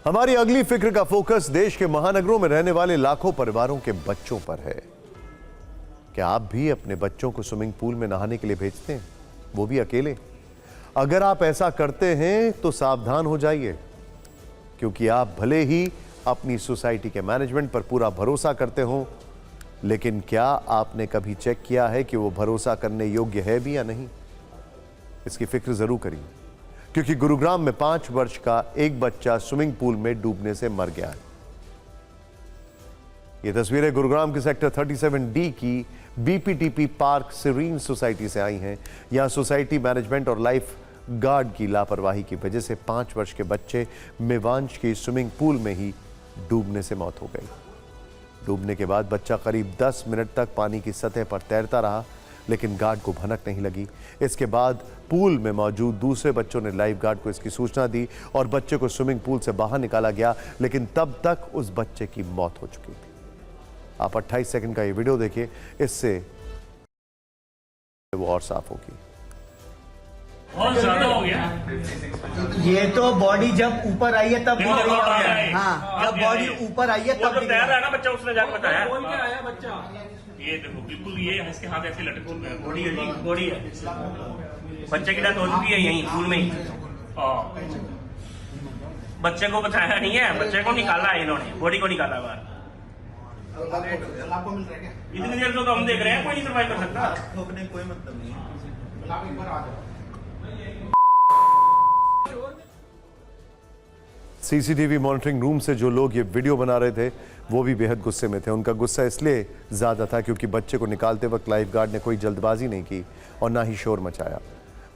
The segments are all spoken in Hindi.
हमारी अगली फिक्र का फोकस देश के महानगरों में रहने वाले लाखों परिवारों के बच्चों पर है। क्या आप भी अपने बच्चों को स्विमिंग पूल में नहाने के लिए भेजते हैं, वो भी अकेले? अगर आप ऐसा करते हैं तो सावधान हो जाइए, क्योंकि आप भले ही अपनी सोसाइटी के मैनेजमेंट पर पूरा भरोसा करते हो, लेकिन क्या आपने कभी चेक किया है कि वो भरोसा करने योग्य है भी या नहीं? इसकी फिक्र जरूर करिए, क्योंकि गुरुग्राम में 5 वर्ष का एक बच्चा स्विमिंग पूल में डूबने से मर गया है। ये तस्वीरें गुरुग्राम के सेक्टर 37D की बीपीटीपी पार्क सिरीन सोसाइटी से आई हैं। यहां सोसाइटी मैनेजमेंट और लाइफ गार्ड की लापरवाही की वजह से 5 वर्ष के बच्चे मेवांश की स्विमिंग पूल में ही डूबने से मौत हो गई। डूबने के बाद बच्चा करीब 10 मिनट तक पानी की सतह पर तैरता रहा, लेकिन गार्ड को भनक नहीं लगी। इसके बाद पूल में मौजूद दूसरे बच्चों ने लाइफ गार्ड को इसकी सूचना दी और बच्चे को स्विमिंग पूल से बाहर निकाला गया, लेकिन तब तक उस बच्चे की मौत हो चुकी थी। आप 28 सेकंड का ये वीडियो देखिए, इससे वो और साफ होगी। बहुत ज्यादा हो गया। ये तो बॉडी जब ऊपर आई है तब दिख रही है। हाँ, जब बॉडी ऊपर आई है तब तैर रहा है ना बच्चा, उसने जाकर बताया। बोल के आया बच्चा। ये देखो बिल्कुल, ये इसके हाथ ऐसे लटके हुए हैं। बॉडी है जी, बॉडी है। बच्चे की डेथ हो चुकी है यहीं पूल में ही। बच्चे को बताया नहीं है, बच्चे को निकाला है इन्होंने, बॉडी को निकाला बाहर। इतनी देर तो हम देख रहे हैं, कोई नहीं सर्वाइव कर सकता। ठोकने कोई मतलब नहीं है। सीसीटीवी मॉनिटरिंग रूम से जो लोग ये वीडियो बना रहे थे वो भी बेहद गुस्से में थे। उनका गुस्सा इसलिए ज्यादा था क्योंकि बच्चे को निकालते वक्त लाइफ गार्ड ने कोई जल्दबाजी नहीं की और ना ही शोर मचाया।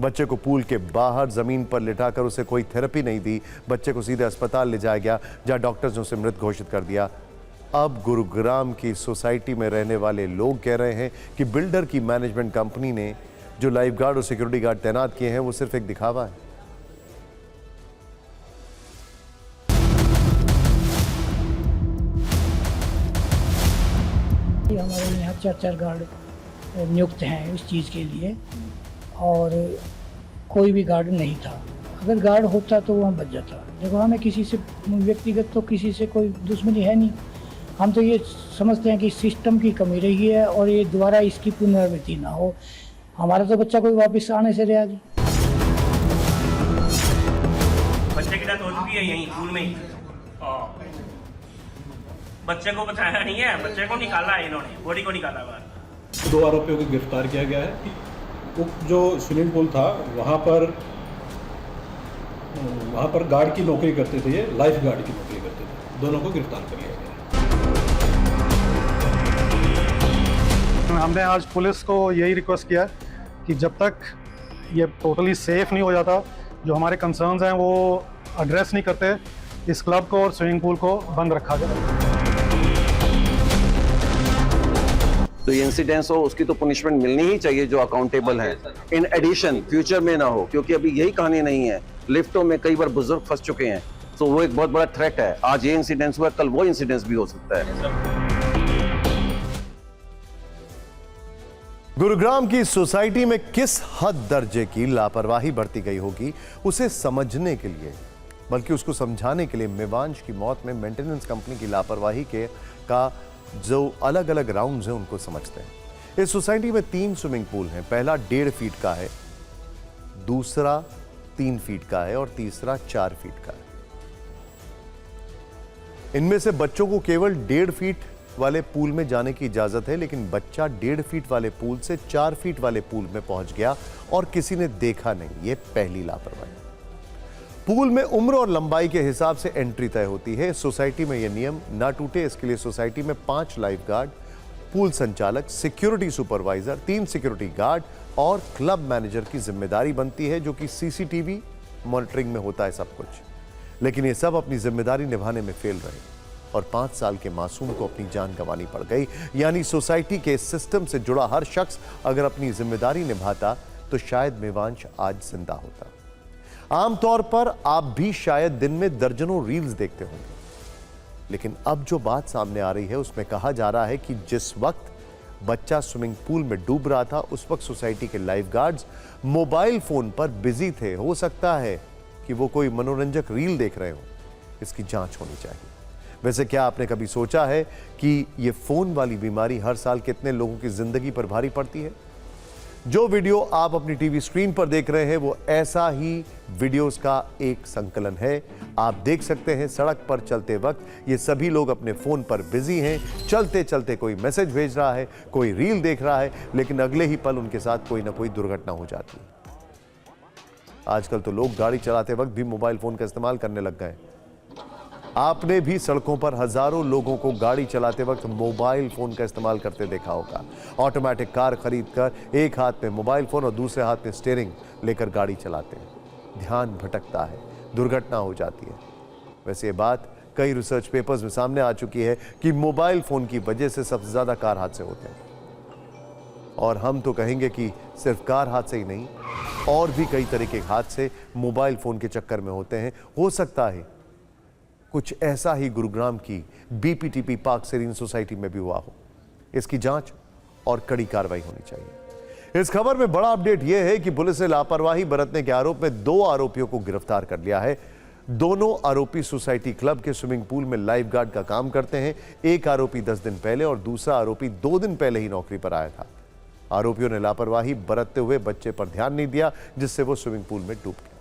बच्चे को पूल के बाहर जमीन पर लिटाकर उसे कोई थेरेपी नहीं दी। बच्चे को सीधे अस्पताल ले जाया गया, जहां डॉक्टर्स ने उसे मृत घोषित कर दिया। अब गुरुग्राम की सोसाइटी में रहने वाले लोग कह रहे हैं कि बिल्डर की मैनेजमेंट कंपनी ने जो लाइफ गार्ड और सिक्योरिटी गार्ड तैनात किए हैं वो सिर्फ एक दिखावा है। हमारे यहाँ 4 गार्ड नियुक्त हैं इस चीज़ के लिए, और कोई भी गार्ड नहीं था। अगर गार्ड होता तो वहाँ बच जाता। देखो, हमें किसी से व्यक्तिगत तो किसी से कोई दुश्मनी है नहीं। हम तो ये समझते हैं कि सिस्टम की कमी रही है और ये दोबारा इसकी पुनरावृत्ति ना हो। हमारा तो बच्चा कोई वापस आने से रहा जी। बच्चे की डेथ हो चुकी है यहीं पूल में ही। बच्चे को बताया नहीं है, बच्चे को निकाला है इन्होंने, बॉडी को निकाला बाहर। 2 आरोपियों को गिरफ्तार किया गया है। जो स्विमिंग पूल था वहाँ पर गार्ड की नौकरी करते थे, ये लाइफ गार्ड की नौकरी करते थे। दोनों को गिरफ्तार कर लिया गया। हमने आज पुलिस को यही रिक्वेस्ट किया कि जब तक ये टोटली सेफ नहीं हो जाता, जो हमारे कंसर्न्स हैं वो एड्रेस नहीं करते, इस क्लब को और स्विमिंग पूल को बंद रखा जाए। तो ये इंसिडेंट्स हो उसकी तो पनिशमेंट मिलनी ही चाहिए, जो अकाउंटेबल है। इन एडिशन फ्यूचर में ना हो, क्योंकि अभी यही कहानी नहीं है। लिफ्टों में कई बार बुजुर्ग फंस चुके हैं, तो वो एक बहुत बड़ा थ्रेट है। आज ये इंसिडेंट्स हुआ, कल वो इंसिडेंट्स भी हो सकता है। गुरुग्राम की सोसाइटी में किस हद दर्जे की लापरवाही बरती गई होगी, उसे समझने के लिए, बल्कि उसको समझाने के लिए मेवांश की मौत में मेंटेनेंस कंपनी की लापरवाही का जो अलग अलग राउंड्स हैं उनको समझते हैं। इस सोसाइटी में 3 स्विमिंग पूल हैं। पहला 1.5 फीट का है, दूसरा 3 फीट का है और तीसरा 4 फीट का है। इनमें से बच्चों को केवल 1.5 फीट वाले पूल में जाने की इजाजत है, लेकिन बच्चा 1.5 फीट वाले पूल से 4 फीट वाले पूल में पहुंच गया और किसी ने देखा नहीं। यह पहली लापरवाही। पूल में उम्र और लंबाई के हिसाब से एंट्री तय होती है। सोसाइटी में यह नियम ना टूटे, इसके लिए सोसाइटी में 5 लाइफ गार्ड, पूल संचालक, सिक्योरिटी सुपरवाइजर, 3 सिक्योरिटी गार्ड और क्लब मैनेजर की जिम्मेदारी बनती है, जो कि सीसीटीवी मॉनिटरिंग में होता है सब कुछ। लेकिन ये सब अपनी जिम्मेदारी निभाने में फेल रहे और 5 साल के मासूम को अपनी जान गंवानी पड़ गई। यानी सोसाइटी के सिस्टम से जुड़ा हर शख्स अगर अपनी जिम्मेदारी निभाता तो शायद मेवांश आज जिंदा होता। आमतौर पर आप भी शायद दिन में दर्जनों रील्स देखते होंगे, लेकिन अब जो बात सामने आ रही है उसमें कहा जा रहा है कि जिस वक्त बच्चा स्विमिंग पूल में डूब रहा था उस वक्त सोसाइटी के लाइफ गार्ड्स मोबाइल फोन पर बिजी थे। हो सकता है कि वो कोई मनोरंजक रील देख रहे हो, इसकी जांच होनी चाहिए। वैसे क्या आपने कभी सोचा है कि ये फोन वाली बीमारी हर साल कितने लोगों की जिंदगी पर भारी पड़ती है? जो वीडियो आप अपनी टीवी स्क्रीन पर देख रहे हैं वो ऐसा ही वीडियोस का एक संकलन है। आप देख सकते हैं सड़क पर चलते वक्त ये सभी लोग अपने फोन पर बिजी हैं। चलते चलते कोई मैसेज भेज रहा है, कोई रील देख रहा है, लेकिन अगले ही पल उनके साथ कोई ना कोई दुर्घटना हो जाती है। आजकल तो लोग गाड़ी चलाते वक्त भी मोबाइल फोन का इस्तेमाल करने लग गए। आपने भी सड़कों पर हजारों लोगों को गाड़ी चलाते वक्त मोबाइल फोन का इस्तेमाल करते देखा होगा। ऑटोमेटिक कार खरीदकर एक हाथ में मोबाइल फोन और दूसरे हाथ में स्टीयरिंग लेकर गाड़ी चलाते हैं। ध्यान भटकता है, दुर्घटना हो जाती है। वैसे ये बात कई रिसर्च पेपर्स में सामने आ चुकी है कि मोबाइल फोन की वजह से सबसे ज्यादा कार हादसे होते हैं। और हम तो कहेंगे कि सिर्फ कार हादसे ही नहीं, और भी कई तरीके के हादसे मोबाइल फोन के चक्कर में होते हैं। हो सकता है कुछ ऐसा ही गुरुग्राम की बीपीटीपी पार्क सेरीन सोसाइटी में भी हुआ हो। इसकी जांच और कड़ी कार्रवाई होनी चाहिए। इस खबर में बड़ा अपडेट यह है कि पुलिस ने लापरवाही बरतने के आरोप में 2 आरोपियों को गिरफ्तार कर लिया है। दोनों आरोपी सोसाइटी क्लब के स्विमिंग पूल में लाइफ गार्ड का काम करते हैं। एक आरोपी 10 दिन पहले और दूसरा आरोपी 2 दिन पहले ही नौकरी पर आया था। आरोपियों ने लापरवाही बरतते हुए बच्चे पर ध्यान नहीं दिया, जिससे वो स्विमिंग पूल में डूब गया।